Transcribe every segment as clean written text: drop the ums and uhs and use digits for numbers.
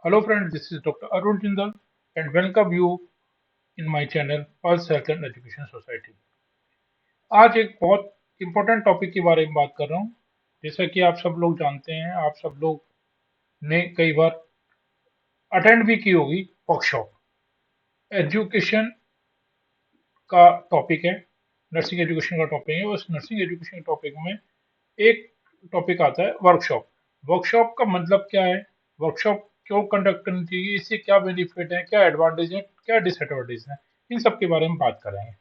Hello friends, this is Dr. Arun Jindal and welcome you in my channel Pulse Health and Education Society। आज एक बहुत important topic के बारे में बात कर रहा हूँ। जैसा कि आप सब लोग जानते हैं, आप सब लोग ने कई बार अटेंड भी की होगी वर्कशॉप। एजुकेशन का टॉपिक है, नर्सिंग एजुकेशन का टॉपिक है। उस नर्सिंग एजुकेशन टॉपिक में एक टॉपिक आता है वर्कशॉप। वर्कशॉप का मतलब क्या है, वर्कशॉप क्यों कंडक्ट करनी चाहिए, इससे क्या बेनिफिट है, क्या एडवांटेज है, क्या डिसएडवांटेज है, इन सब के बारे में बात करेंगे।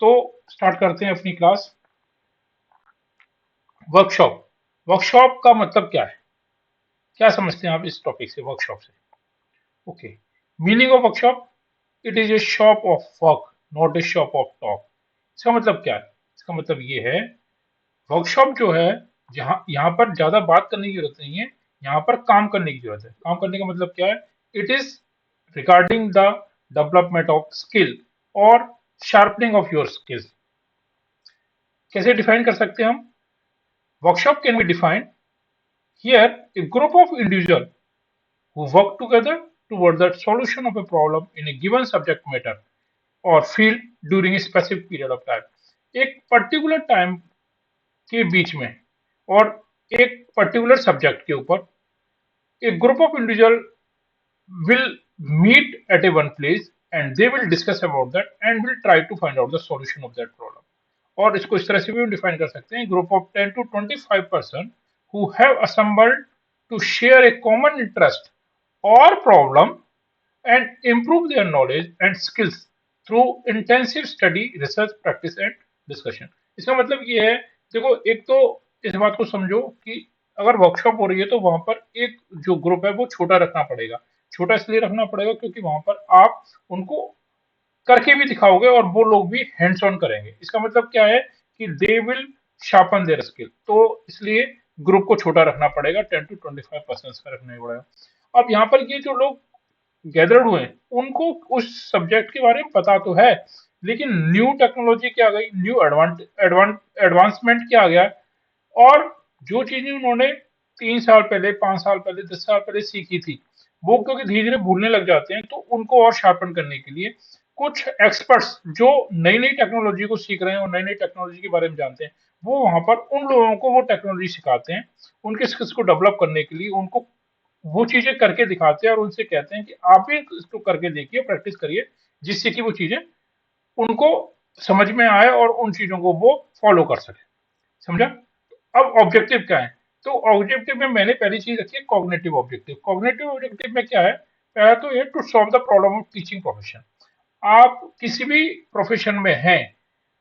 तो स्टार्ट करते हैं अपनी क्लास। वर्कशॉप, वर्कशॉप का मतलब क्या है, क्या समझते हैं आप इस टॉपिक से, वर्कशॉप से? Okay, meaning of workshop, it is a shop of work, not a shop of talk. इसका मतलब क्या है? इसका मतलब ये है, वर्कशॉप जो है, जहाँ यहाँ पर ज्यादा बात करने की जरूरत नहीं है, यहाँ पर काम करने की जरूरत है। काम करने का मतलब क्या है? It is regarding the development of skill और शार्पनिंग ऑफ योर स्किल्स। कैसे डिफाइन कर सकते हैं हम? Workshop can be defined here A group of individual who work together toward the solution of a problem in a given subject matter or field during a specific period of time। एक particular time के बीच में और एक particular subject के ऊपर a group of individual will meet at a one place and they will discuss about that and will try to find out the solution of that problem। और इसको इस तरह से भी डिफाइन कर सकते हैं, group of 10 to 25 person who have assembled to share a common interest or problem and improve their knowledge and skills through intensive study, research, practice and discussion। इसका मतलब ये है, देखो, एक तो इस बात को समझो कि अगर वर्कशॉप हो रही है तो वहां पर एक जो ग्रुप है वो छोटा रखना पड़ेगा। छोटा इसलिए रखना पड़ेगा क्योंकि वहां पर आप उनको करके भी दिखाओगे और वो लोग भी हैंड्स ऑन करेंगे। इसका मतलब क्या है कि they will sharpen their skill. तो इसलिए ग्रुप को छोटा रखना पड़ेगा, 10 to 25 पर्सन का रखना पड़ेगा। अब यहाँ पर ये जो लोग गैदर्ड हुए हैं, उनको उस सब्जेक्ट के बारे में पता तो है, लेकिन न्यू टेक्नोलॉजी क्या आ गई, न्यू एडवांसमेंट क्या आ गया, और जो चीजें उन्होंने 3 साल पहले, 5 साल पहले, 10 साल पहले सीखी थी, वो क्योंकि धीरे धीरे भूलने लग जाते हैं, तो उनको और शार्पन करने के लिए कुछ एक्सपर्ट्स जो नई नई टेक्नोलॉजी को सीख रहे हैं और नई नई टेक्नोलॉजी के बारे में जानते हैं, वो वहां पर उन लोगों को वो टेक्नोलॉजी सिखाते हैं। उनके स्किल्स को डेवलप करने के लिए उनको वो चीजें करके दिखाते हैं और उनसे कहते हैं कि आप भी इसको करके देखिए, प्रैक्टिस करिए, जिससे कि वो चीजें उनको समझ में आए और उन चीजों को वो फॉलो कर सके। समझा? अब ऑब्जेक्टिव क्या है? तो ऑब्जेक्टिव में मैंने पहली चीज रखी है कॉग्निटिव ऑब्जेक्टिव। कॉग्निटिव ऑब्जेक्टिव में क्या है? पहला तो ये to solve the problem of teaching profession. आप किसी भी प्रोफेशन में हैं,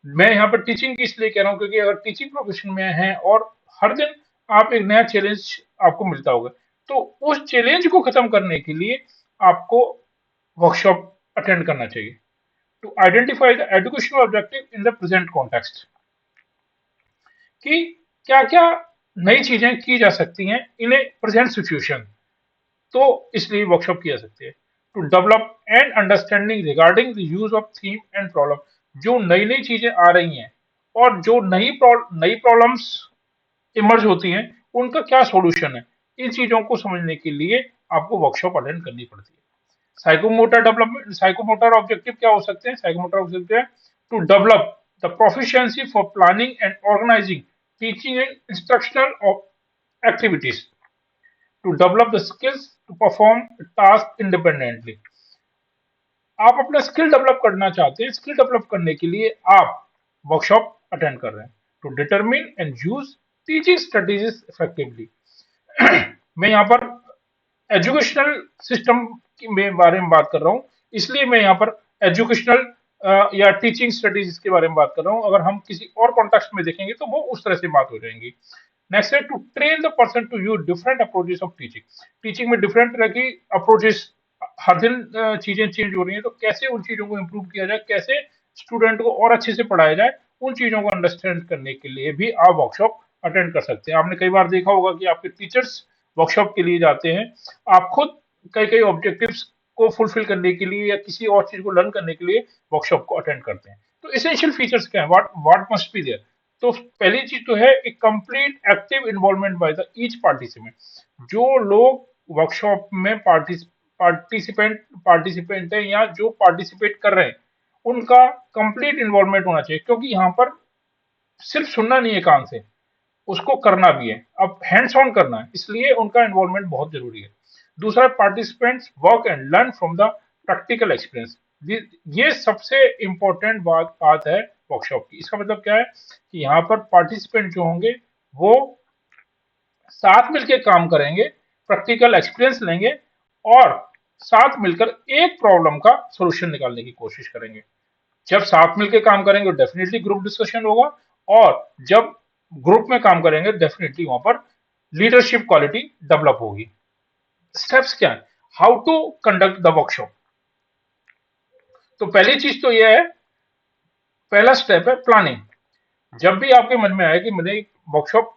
मैं यहाँ पर टीचिंग की इसलिए कह रहा हूँ क्योंकि अगर टीचिंग प्रोफेशन में हैं और हर दिन आप एक नया चैलेंज आपको मिलता होगा, तो उस चैलेंज को खत्म करने के लिए आपको वर्कशॉप अटेंड करना चाहिए। To identify the educational objective in the present context, कि क्या क्या नई चीजें की जा सकती हैं इन ए प्रेजेंट सिचुएशन, तो इसलिए वर्कशॉप की जा सकती है। To develop and understanding regarding the use of theme and problem, जो नई नई चीजें आ रही हैं और जो नई प्रॉब्लम्स इमर्ज होती हैं, उनका क्या सॉल्यूशन है, इन चीजों को समझने के लिए आपको वर्कशॉप अटेंड करनी पड़ती है। साइकोमोटर डेवलपमेंट, साइकोमोटर ऑब्जेक्टिव क्या हो सकते हैं? साइकोमोटर ऑब्जेक्टिव है to develop the proficiency for planning and organizing teaching and instructional activities, to develop the skills to perform task independently. आप अपना स्किल डेवलप करना चाहते हैं, स्किल डेवलप करने के लिए आप वर्कशॉप अटेंड कर रहे हैं। To determine and use teaching strategies effectively. मैं यहाँ पर एजुकेशनल सिस्टम के बारे में बात कर रहा हूँ, इसलिए मैं यहाँ पर एजुकेशनल या टीचिंग स्ट्रेटेजीज के बारे में बात कर रहा हूँ। अगर हम किसी और कॉन्टेक्स्ट में देखेंगे तो वो उस तरह से बात हो जाएंगी। नेक्स्ट है to train the person to use different approaches of teaching. Teaching में डिफरेंट तरह की अप्रोचेस, हर दिन चीजें चेंज हो रही हैं, तो कैसे उन चीजों को इम्प्रूव किया जाए, कैसे स्टूडेंट को और अच्छे से पढ़ाया जाए, उन चीजों को अंडरस्टैंड करने के लिए भी आप वर्कशॉप अटेंड कर सकते हैं। आपने कई बार देखा होगा कि आपके टीचर्स वर्कशॉप के लिए जाते हैं, आप खुद कई कई ऑब्जेक्टिव्स को फुलफिल करने के लिए या किसी और चीज को लर्न करने के लिए वर्कशॉप को अटेंड करते हैं। तो एसेंशियल फीचर्स क्या है, व्हाट मस्ट बी देयर? तो पहली चीज तो है एक complete active involvement by the each participant. जो लोग वर्कशॉप में पार्टिसिपेंट है या जो पार्टिसिपेट कर रहे हैं उनका कंप्लीट इन्वॉल्वमेंट होना चाहिए, क्योंकि यहाँ पर सिर्फ सुनना नहीं है कान से, उसको करना भी है, अब हैंड्स ऑन करना है, इसलिए उनका इन्वॉल्वमेंट बहुत जरूरी है। दूसरा, participants work and learn from the practical experience. ये सबसे इंपॉर्टेंट बात है वर्कशॉप की। इसका मतलब क्या है कि यहाँ पर पार्टिसिपेंट जो होंगे वो साथ मिलकर काम करेंगे, प्रैक्टिकल एक्सपीरियंस लेंगे और साथ मिलकर एक प्रॉब्लम का सॉल्यूशन निकालने की कोशिश करेंगे। जब साथ मिलकर काम करेंगे डेफिनेटली ग्रुप डिस्कशन होगा, और जब ग्रुप में काम करेंगे डेफिनेटली वहां पर लीडरशिप क्वालिटी डेवलप होगी। स्टेप्स क्या है, how to conduct the workshop. तो पहली चीज तो यह है, पहला स्टेप है प्लानिंग। जब भी आपके मन में आए कि मुझे एक वर्कशॉप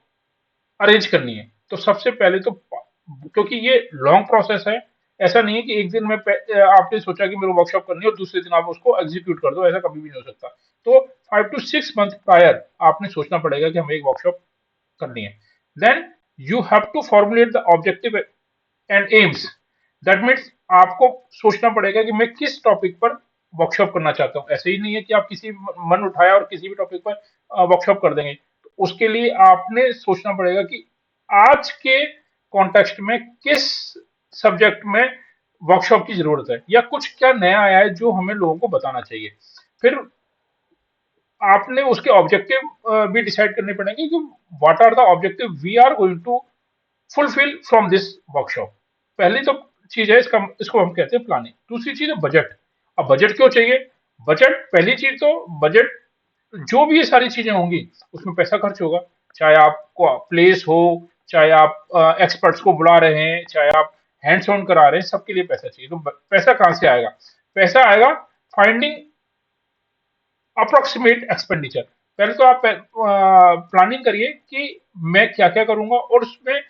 अरेंज करनी है, तो सबसे पहले तो, क्योंकि ये लॉन्ग प्रोसेस है, ऐसा नहीं है कि एक दिन में आपने सोचा कि मेरे वर्कशॉप करनी है और दूसरे दिन आप उसको एग्जीक्यूट कर दो, ऐसा कभी भी नहीं हो सकता। तो 5 to 6 मंथ प्रायर आपने सोचना पड़ेगा कि हमें एक वर्कशॉप करनी है। Then you have to formulate the objective and aims. That means आपको सोचना पड़ेगा कि मैं किस टॉपिक पर वर्कशॉप करना चाहता हूँ। ऐसे ही नहीं है कि आप किसी मन उठाया और किसी भी टॉपिक पर वर्कशॉप कर देंगे। तो उसके लिए आपने सोचना पड़ेगा कि आज के कॉन्टेक्स्ट में किस सब्जेक्ट में वर्कशॉप की जरूरत है, या कुछ क्या नया आया है जो हमें लोगों को बताना चाहिए। फिर आपने उसके ऑब्जेक्टिव भी डिसाइड करने पड़ेंगे कि what are the objective we are going to fulfil from this workshop. पहली तो चीज है इसको हम कहते हैं प्लानिंग। दूसरी चीज है बजट। अब बजट क्यों चाहिए, बजट, पहली चीज तो बजट, जो भी ये सारी चीजें होंगी उसमें पैसा खर्च होगा। चाहे आपको प्लेस हो, चाहे आप एक्सपर्ट्स को बुला रहे हैं, चाहे आप हैंड्स ऑन करा रहे हैं, सबके लिए पैसा चाहिए। तो पैसा कहाँ से आएगा, पैसा आएगा फाइंडिंग अप्रोक्सीमेट एक्सपेंडिचर। पहले तो आप प्लानिंग करिए कि मैं क्या क्या करूंगा और उसमें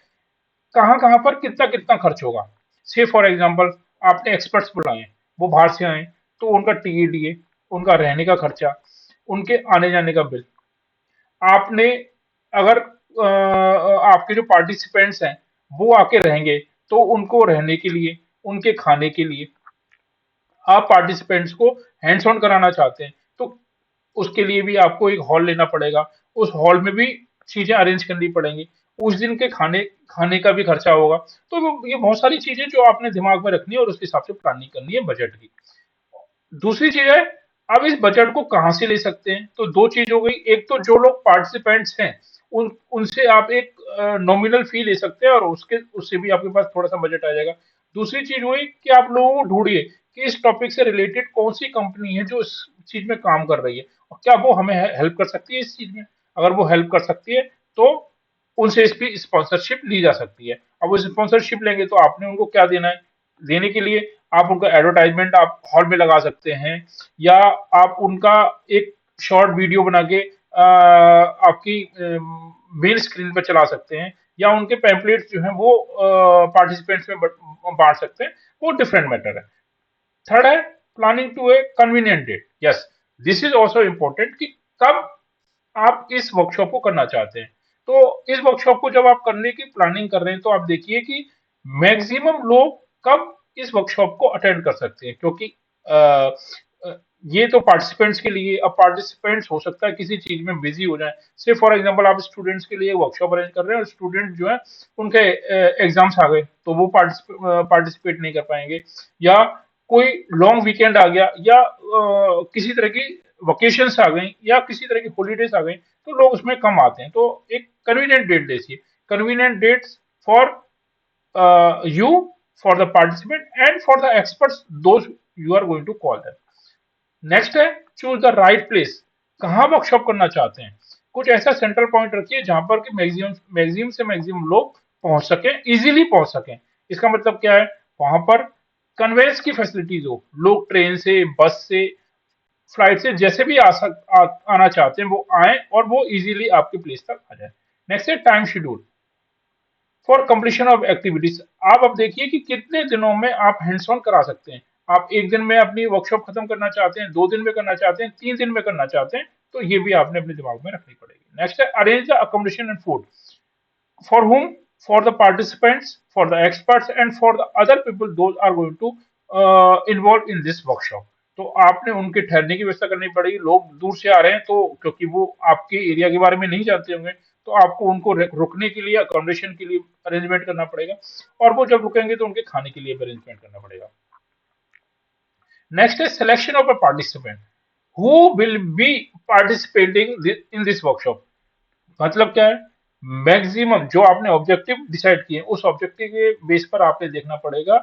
कहाँ कहाँ पर कितना कितना खर्च होगा। से फॉर एग्जाम्पल आपने एक्सपर्ट्स बुलाए, वो बाहर से आए, तो उनका टीईडीए, उनका रहने का खर्चा, उनके आने जाने का बिल। आपने अगर आपके जो पार्टिसिपेंट्स हैं वो आके रहेंगे, तो उनको रहने के लिए, उनके खाने के लिए, आप पार्टिसिपेंट्स को हैंड्स ऑन कराना चाहते हैं, तो उसके लिए भी आपको एक हॉल लेना पड़ेगा, उस हॉल में भी चीजें अरेंज करनी पड़ेंगी, उस दिन के खाने खाने का भी खर्चा होगा। तो ये बहुत सारी चीजें जो आपने दिमाग में रखनी है और उसके हिसाब से प्लानिंग करनी है बजट की। दूसरी चीज है, अब इस बजट को कहाँ से ले सकते हैं, तो दो चीज हो गई। एक तो जो लोग पार्टिसिपेंट्स हैं उनसे आप एक नॉमिनल फी ले सकते हैं और उससे भी आपके पास थोड़ा सा बजट आ जाएगा। दूसरी चीज हुई कि आप लोगों को ढूंढिए कि इस टॉपिक से रिलेटेड कौन सी कंपनी है जो इस चीज में काम कर रही है और क्या वो हमें हेल्प कर सकती है इस चीज में। अगर वो हेल्प कर सकती है तो उनसे इसकी स्पॉन्सरशिप ली जा सकती है। अब वो स्पॉन्सरशिप लेंगे तो आपने उनको क्या देना है, देने के लिए आप उनका एडवर्टाइजमेंट आप हॉल में लगा सकते हैं, या आप उनका एक शॉर्ट वीडियो बना के आपकी मेन स्क्रीन पर चला सकते हैं, या उनके पैम्पलेट्स जो हैं वो पार्टिसिपेंट्स में बांट सकते हैं। वो डिफरेंट मैटर है। थर्ड है planning to a convenient date. Yes, this is also important कि कब आप इस वर्कशॉप को करना चाहते हैं। तो इस वर्कशॉप को जब आप करने की प्लानिंग कर रहे हैं तो आप देखिए कि मैक्सिमम लोग कब इस वर्कशॉप को अटेंड कर सकते हैं, क्योंकि अ, अ, ये तो पार्टिसिपेंट्स के लिए। अब पार्टिसिपेंट्स हो सकता है किसी चीज में बिजी हो जाए। सिर्फ फॉर एग्जांपल आप स्टूडेंट्स के लिए वर्कशॉप अरेंज कर रहे हैं और स्टूडेंट जो है उनके एग्जाम्स आ गए तो वो पार्टिसिपेट नहीं कर पाएंगे, या कोई लॉन्ग वीकेंड आ गया, या किसी तरह की वकेशंस आ गई, या किसी तरह की हॉलीडेज आ गई, तो लोग उसमें कम आते हैं। तो एक कन्वीनियंट डेट देखिए, convenient dates for you, for the participant and for the experts those you are going to call them. Next है चूज द राइट प्लेस। कहाँ वर्कशॉप करना चाहते हैं, कुछ ऐसा सेंट्रल पॉइंट रखिए जहां पर कि मैक्सिमम मैक्सिमम से मैक्सिमम लोग पहुंच सकें, इजीली पहुंच सकें। इसका मतलब क्या है, वहां पर कन्वेंस की फैसिलिटीज हो, लोग ट्रेन से, बस से, फ्लाइट से, जैसे भी आना चाहते हैं वो आए और वो इजीली आपके प्लेस तक आ जाए। नेक्स्ट है time schedule for completion of activities. आप अब देखिए कि कितने दिनों में आप हैंड्स ऑन करा सकते हैं। आप एक दिन में अपनी वर्कशॉप खत्म करना चाहते हैं, 2 दिन में करना चाहते हैं, 3 दिन में करना चाहते हैं, तो ये भी आपने अपने दिमाग में रखनी पड़ेगी। नेक्स्ट है arrange the accommodation and food for हुम, for the participants, for the experts, and for the other people those are going to involve in this workshop. तो आपने उनके ठहरने की व्यवस्था करनी पड़ेगी। लोग दूर से आ रहे हैं तो क्योंकि वो आपके एरिया के बारे में नहीं जानते होंगे, तो आपको उनको रुकने के लिए अकोमोडेशन के लिए अरेंजमेंट करना पड़ेगा, और वो जब रुकेंगे तो उनके खाने के लिए अरेंजमेंट करना पड़ेगा। नेक्स्ट है selection of a participant who will be participating in this workshop. मतलब क्या है, मैक्सिमम जो आपने ऑब्जेक्टिव डिसाइड किए उस ऑब्जेक्टिव के बेस पर आपने देखना पड़ेगा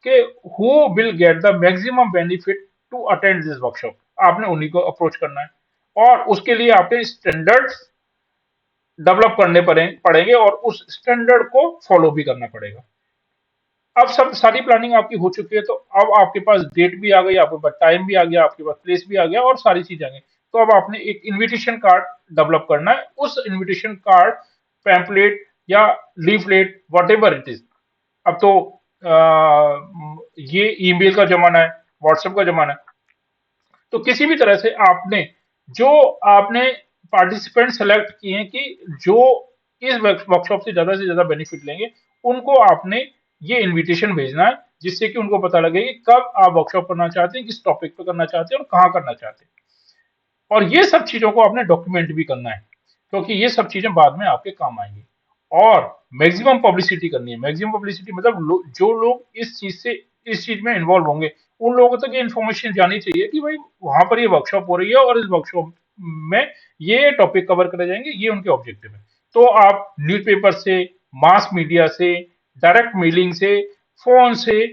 कि who will get the maximum benefit to attend this workshop. आपने उन्हीं को अप्रोच करना है और उसके लिए आपने स्टैंडर्ड्स डेवलप करने पड़ेंगे और उस स्टैंडर्ड को फॉलो भी करना पड़ेगा। अब सब सारी प्लानिंग आपकी हो चुकी है, तो अब आपके पास डेट भी आ गई, आपके पास टाइम भी आ गया, आपके पास प्लेस भी आ गया और सारी चीज आ गई। तो अब आपने एक इनविटेशन कार्ड डेवलप करना है। उस इनविटेशन कार्ड, पैम्पलेट या leaflet, what ever it is. अब तो ये ईमेल का जमाना है, व्हाट्सएप का जमाना है, तो किसी भी तरह से आपने जो आपने पार्टिसिपेंट सेलेक्ट किए हैं कि जो इस वर्कशॉप से ज्यादा बेनिफिट लेंगे, उनको आपने ये इनविटेशन भेजना है, जिससे कि उनको पता लगे कि कब आप वर्कशॉप करना चाहते हैं, किस टॉपिक पे करना चाहते हैं और कहाँ करना चाहते हैं। और ये सब चीजों को आपने डॉक्यूमेंट भी करना है, क्योंकि ये सब चीजें बाद में आपके काम आएंगी। और मैक्सिमम पब्लिसिटी करनी है। मैक्सिमम पब्लिसिटी मतलब जो लोग इस चीज में इन्वॉल्व होंगे, उन लोगों तक ये इन्फॉर्मेशन जानी चाहिए कि भाई वहां पर ये वर्कशॉप हो रही है और इस वर्कशॉप में ये टॉपिक कवर करे जाएंगे, ये उनके ऑब्जेक्टिव है। तो आप न्यूज़पेपर से, मास मीडिया से, डायरेक्ट मेलिंग से, फोन से,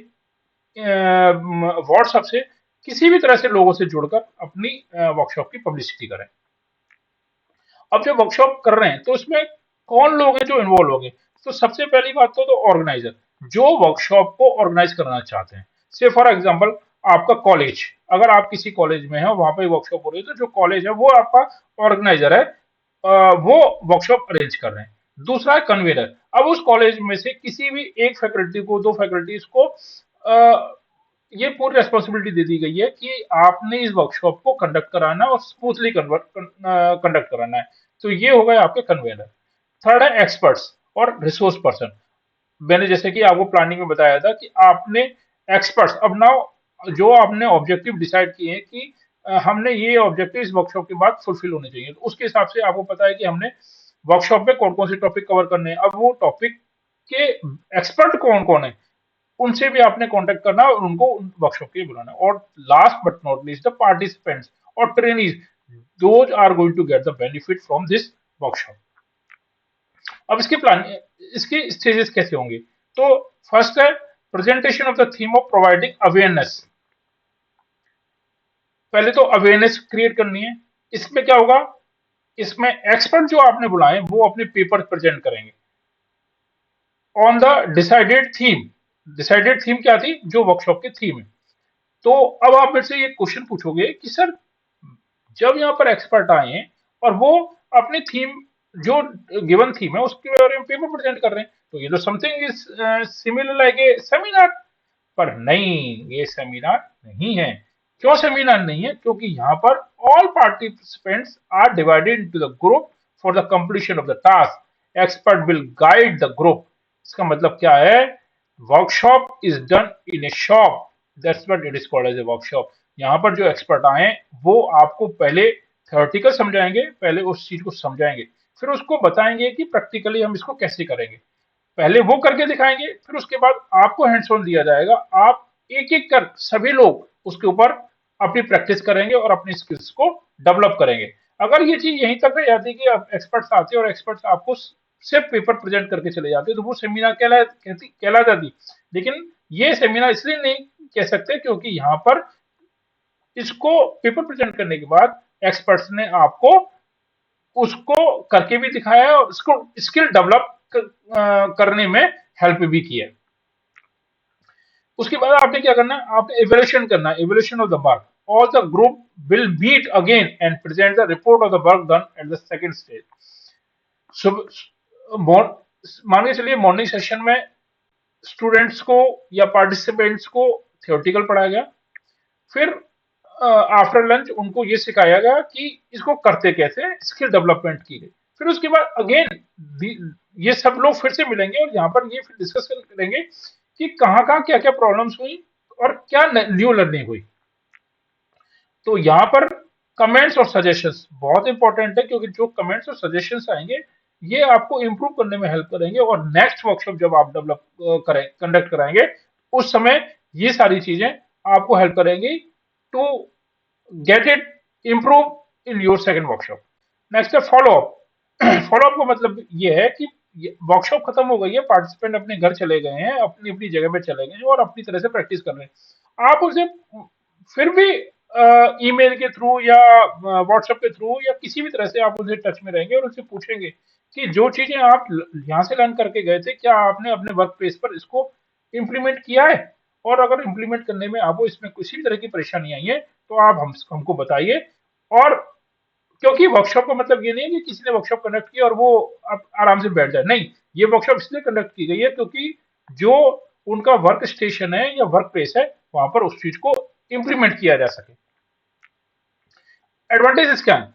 व्हाट्सएप से, किसी भी तरह से लोगों से जुड़कर अपनी वर्कशॉप की पब्लिसिटी करें। अब जब वर्कशॉप कर रहे हैं तो उसमें कौन लोग हैं जो इन्वॉल्व होंगे। तो सबसे पहली बात तो ऑर्गेनाइजर, जो वर्कशॉप को ऑर्गेनाइज करना चाहते हैं। से फॉर एग्जांपल आपका कॉलेज, अगर आप किसी कॉलेज में हैं वहां पे वर्कशॉप हो रही है, तो जो कॉलेज है वो आपका ऑर्गेनाइजर है, वो वर्कशॉप अरेंज कर रहे हैं। दूसरा है कन्वेनर। अब उस कॉलेज में से किसी भी एक फैकल्टी को, दो फैकल्टीज को ये पूरी रेस्पॉन्सिबिलिटी दे दी गई है कि आपने इस वर्कशॉप को कंडक्ट कराना है और स्मूथली कंडक्ट कराना है। तो ये हो गए आपके कन्वेनर। थर्ड है एक्सपर्ट्स और रिसोर्स पर्सन। मैंने जैसे कि आपको प्लानिंग में बताया था कि आपने एक्सपर्ट्स, अब नाउ जो आपने ऑब्जेक्टिव डिसाइड किए हैं कि हमने ये ऑब्जेक्टिव इस वर्कशॉप के बाद फुलफिल होने चाहिए, तो उसके हिसाब से आपको पता है कि हमने वर्कशॉप में कौन कौन से टॉपिक कवर करने हैं। अब वो टॉपिक के एक्सपर्ट कौन कौन है, उनसे भी आपने कांटेक्ट करना और उनको वर्कशॉप के लिए बुलाना। और last but not least the participants और trainees, those are going to get the benefit from this workshop. अब इसके स्टेजेस कैसे होंगे। तो फर्स्ट है presentation of the theme of providing awareness. पहले तो अवेयरनेस क्रिएट करनी है। इसमें क्या होगा, इसमें एक्सपर्ट जो आपने बुलाए वो अपने पेपर प्रेजेंट करेंगे on the decided theme. Decided theme क्या थी, जो वर्कशॉप की थीम है। तो अब आप मेरे से ये क्वेश्चन पूछोगे कि सर, जब यहाँ पर एक्सपर्ट आए हैं और वो अपनी थीम, जो गिवन थीम है उसके बारे में पेपर प्रेजेंट कर रहे हैं, तो ये तो something is similar like a seminar. पर नहीं, ये सेमिनार नहीं है। क्यों सेमिनार नहीं है, क्योंकि यहाँ पर all participants are divided into the group for the completion of the task. Expert will guide the group. इसका मतलब क्या है, workshop is done in a shop, that's what it is called as a workshop. यहाँ पर जो expert आए वो आपको पहले थ्योरेटिकल समझाएंगे, पहले उस चीज को समझाएंगे, फिर उसको बताएंगे कि प्रैक्टिकली हम इसको कैसे करेंगे। पहले वो करके दिखाएंगे, फिर उसके बाद आपको हैंड्स ऑन दिया जाएगा। आप एक एक कर सभी लोग उसके ऊपर अपनी प्रैक्टिस करेंगे और अपनी स्किल्स को डेवलप करेंगे। अगर ये चीज यहीं तक रह जाती कि एक्सपर्ट्स आते और एक्सपर्ट्स आपको सिर्फ पेपर प्रेजेंट करके चले जाते, तो वो सेमिनार कहला जाती। लेकिन ये सेमिनार इसलिए नहीं कह सकते क्योंकि यहाँ पर इसको पेपर प्रेजेंट करने के बाद एक्सपर्ट्स ने आपको उसको करके भी दिखाया है और इसको स्किल डेवलप करने में हेल्प भी किया है। उसके बाद आपने क्या करना है, आपने इवेल्यूशन करना है, evaluation of the work. All the group will meet again and present the report of the work done at the second stage. मान के चलिए मॉर्निंग सेशन में स्टूडेंट्स को या पार्टिसिपेंट्स को थियोरटिकल पढ़ाया गया, फिर आफ्टर लंच उनको ये सिखाया गया कि इसको करते कैसे, स्किल डेवलपमेंट की गई। फिर उसके बाद अगेन ये सब लोग फिर से मिलेंगे और यहाँ पर ये फिर डिस्कस करेंगे कि कहाँ क्या क्या प्रॉब्लम्स हुई और क्या न्यू लर्निंग हुई। तो यहाँ पर कमेंट्स और सजेशंस बहुत इंपॉर्टेंट है, क्योंकि जो कमेंट्स और सजेशंस आएंगे ये आपको इंप्रूव करने में हेल्प करेंगे, और नेक्स्ट वर्कशॉप जब आप डेवलप करें कंडक्ट कराएंगे उस समय ये सारी चीजें आपको हेल्प करेंगी to get it improve in your second workshop. Next है फॉलो अप। फॉलो अप का मतलब ये है कि वर्कशॉप खत्म हो गई है, पार्टिसिपेंट अपने घर चले गए हैं, अपनी अपनी जगह पे चले गए हैं और अपनी तरह से प्रैक्टिस कर रहे हैं। आप उसे फिर भी ईमेल के थ्रू या व्हाट्सएप के थ्रू या किसी भी तरह से आप उनसे टच में रहेंगे और उनसे पूछेंगे कि जो चीजें आप यहाँ से लर्न करके गए थे क्या आपने अपने वर्क प्लेस पर इसको इम्प्लीमेंट किया है, और अगर इम्प्लीमेंट करने में आपको इसमें किसी भी तरह की परेशानी आई है तो आप हमको बताइए। और क्योंकि वर्कशॉप का मतलब ये नहीं है कि किसी ने वर्कशॉप कंडक्ट किया और वो आप आराम से बैठ जाए, नहीं, ये वर्कशॉप इसलिए कंडक्ट की गई है क्योंकि जो उनका वर्क स्टेशन है या वर्क प्लेस है वहां पर उस चीज को इम्प्लीमेंट किया जा सके। एडवांटेजेस क्या है?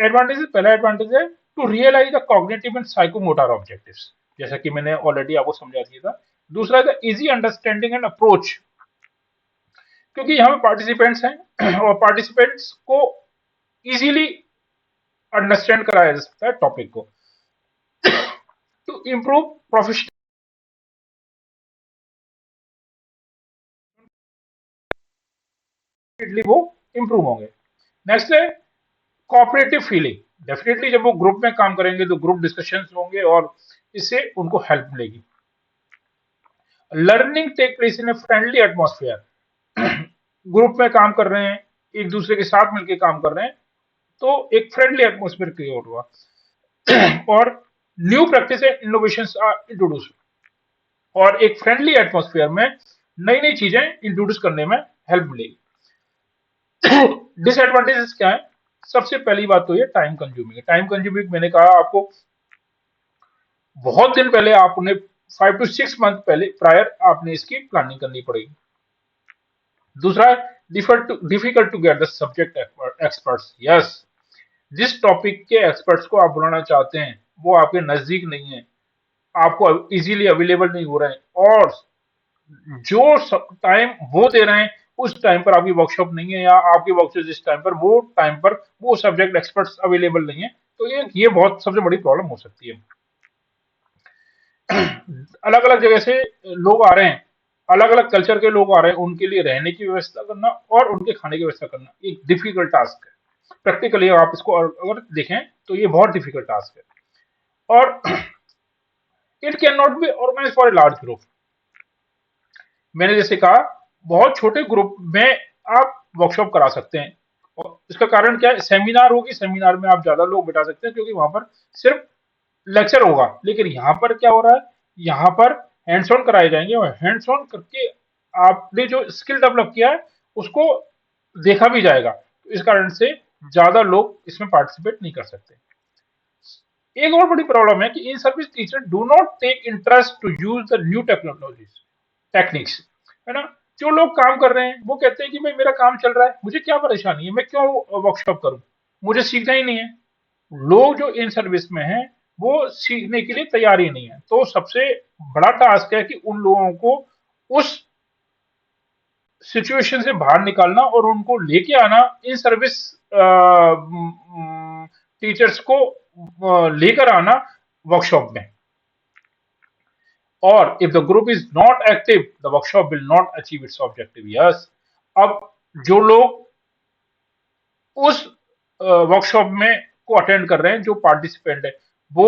एडवांटेजेस, पहला एडवांटेज है to realise the cognitive and psychomotor objectives, जैसा कि मैंने ऑलरेडी आपको समझा दिया था। दूसरा है इजी अंडरस्टैंडिंग एंड अप्रोच, क्योंकि यहाँ पे पार्टिसिपेंट्स हैं और पार्टिसिपेंट्स को इजीली अंडरस्टैंड कराया जा सकता है टॉपिक को। टू इम्प्रूव प्रोफेशनली वो इम्प्रूव होंगे। नेक्स्ट है कोऑपरेटिव फीलिंग। डेफिनेटली जब वो ग्रुप में काम करेंगे तो ग्रुप डिस्कशंस होंगे और इससे उनको हेल्प मिलेगी। Learning take place in a friendly atmosphere. Group में काम कर रहे हैं, एक दूसरे के साथ मिलकर काम कर रहे हैं, तो एक फ्रेंडली एटमोसफियर क्रिएट हुआ और new practice and innovations are introduce, और एक फ्रेंडली एटमोसफियर में नई नई चीजें इंट्रोड्यूस करने में हेल्प मिलेगी। डिसएडवांटेजेस क्या है? सबसे पहली बात तो ये टाइम कंज्यूमिंग है। टाइम कंज्यूमिंग मैंने कहा आपको, बहुत दिन पहले आप उन्हें 5 to 6 मंथ पहले प्रायर आपने इसकी प्लानिंग करनी पड़ेगी। दूसरा है difficult to get the subject experts. Yes, जिस टॉपिक के एक्सपर्ट्स को आप बुलाना चाहते हैं वो आपके नजदीक नहीं है, आपको इजीली अवेलेबल नहीं हो रहे हैं, और जो टाइम वो दे रहे हैं उस टाइम पर आपकी वर्कशॉप नहीं है, या आपकी वर्कशॉप जिस टाइम पर वो टाइम पर वो सब्जेक्ट एक्सपर्ट्स अवेलेबल नहीं है, तो ये बहुत सबसे बड़ी प्रॉब्लम हो सकती है। अलग अलग जगह से लोग आ रहे हैं, अलग अलग कल्चर के लोग आ रहे हैं, उनके लिए रहने की व्यवस्था करना और उनके खाने की व्यवस्था करना एक डिफिकल्ट टास्क है। प्रैक्टिकली आप इसको अगर देखें तो ये बहुत डिफिकल्ट टास्क है, और it can not be organise for a large group. मैंने जैसे कहा बहुत छोटे ग्रुप में आप वर्कशॉप करा सकते हैं, और इसका कारण क्या है? सेमिनार होगी, सेमिनार में आप ज्यादा लोग बिठा सकते हैं क्योंकि वहां पर सिर्फ लेक्चर होगा, लेकिन यहाँ पर क्या हो रहा है, यहाँ पर हैंड्स ऑन कराए जाएंगे और हैंड्स ऑन करके आपने जो स्किल डेवलप किया है उसको देखा भी जाएगा, तो इस कारण से ज्यादा लोग इसमें पार्टिसिपेट नहीं कर सकते। एक और बड़ी प्रॉब्लम है कि in service teacher do not take interest to use the new technologies techniques, है ना। जो लोग काम कर रहे हैं वो कहते हैं कि भाई मेरा काम चल रहा है, मुझे क्या परेशानी है, मैं क्यों वर्कशॉप करूं, मुझे सीखना ही नहीं है। लोग जो इन सर्विस में हैं वो सीखने के लिए तैयार ही नहीं है, तो सबसे बड़ा टास्क है कि उन लोगों को उस सिचुएशन से बाहर निकालना और उनको लेके आना, इन सर्विस टीचर्स को लेकर आना वर्कशॉप में। और if the group is not active the workshop will not achieve its objective। Yes, अब जो लोग उस वर्कशॉप में को अटेंड कर रहे हैं, जो पार्टिसिपेंट है वो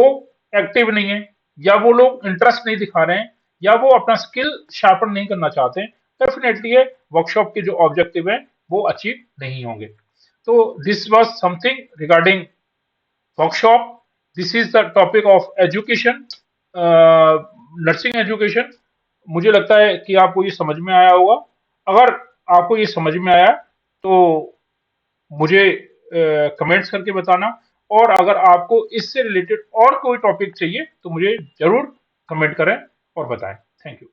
एक्टिव नहीं है, या वो लोग इंटरेस्ट नहीं दिखा रहे हैं, या वो अपना स्किल शार्पन नहीं करना चाहते हैं, डेफिनेटली ये वर्कशॉप के जो ऑब्जेक्टिव है वो अचीव नहीं होंगे। तो this was something regarding workshop. This is the topic of education, nursing education. मुझे लगता है कि आपको ये समझ में आया होगा। अगर आपको ये समझ में आया तो मुझे कमेंट्स करके बताना, और अगर आपको इससे रिलेटेड और कोई टॉपिक चाहिए तो मुझे जरूर कमेंट करें और बताएं। Thank you.